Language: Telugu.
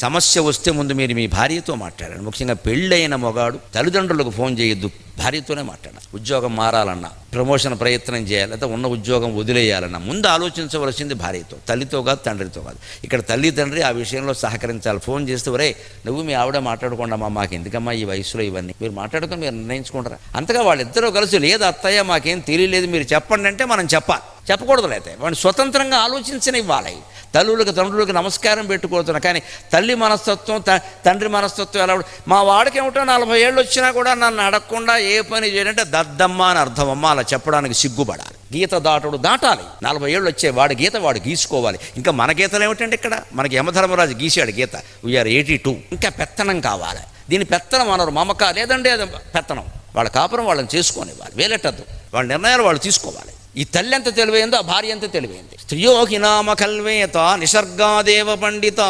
సమస్య వస్తే ముందు మీరు మీ భార్యతో మాట్లాడండి. ముఖ్యంగా పెళ్ళైన మొగాడు తల్లిదండ్రులకు ఫోన్ చేయొద్దు, భార్యతోనే మాట్లాడాలి. ఉద్యోగం మారాలన్నా, ప్రమోషన్ ప్రయత్నం చేయాలి, లేదా ఉన్న ఉద్యోగం వదిలేయాలన్నా ముందు ఆలోచించవలసింది భార్యతో, తల్లితో కాదు, తండ్రితో కాదు. ఇక్కడ తల్లి తండ్రి ఆ విషయంలో సహకరించాలి. ఫోన్ చేస్తే ఒరే నువ్వు మీ ఆవిడ మాట్లాడుకోండమ్మా, మాకు ఎందుకమ్మా ఈ వయసులో ఇవన్నీ, మీరు మాట్లాడుకొని మీరు నిర్ణయించుకుంటారా. అంతగా వాళ్ళిద్దరూ కలిసి లేదు అత్తయ్య మాకేం తెలియలేదు మీరు చెప్పండి అంటే మనం చెప్పాలి. చెప్పకూడదు, అయితే వాడిని స్వతంత్రంగా ఆలోచించనివ్వాలి. తల్లులకు తండ్రులకు నమస్కారం పెట్టుకోవద్దు. కానీ తల్లి మనస్తత్వం తండ్రి మనస్తత్వం ఎలా, మా వాడికి ఏమిటో 40 ఏళ్ళు వచ్చినా కూడా నన్ను అడగకుండా ఏ పని చేయాలంటే దద్దమ్మ అని అర్థం. అమ్మ అలా చెప్పడానికి సిగ్గుపడాలి. గీత దాటాలి. 40 ఏళ్ళు వచ్చే వాడి గీత వాడు గీసుకోవాలి. ఇంకా మన గీతలు ఏమిటంటే ఇక్కడ మనకి యమధర్మరాజు గీసాడు గీత, వీఆర్ 82. ఇంకా పెత్తనం కావాలి. దీని పెత్తనం అనరు, మమక లేదండి అది పెత్తనం. వాళ్ళ కాపురం వాళ్ళని చేసుకోనివ్వాలి, వేలెట్టద్దు. వాళ్ళ నిర్ణయాలు వాళ్ళు తీసుకోవాలి. ఈ తల్లి ఎంత తెలివైందో ఆ భార్య ఎంత తెలివైంది. స్త్రియో హినామ కల్వేత నిసర్గాదేవ పండితా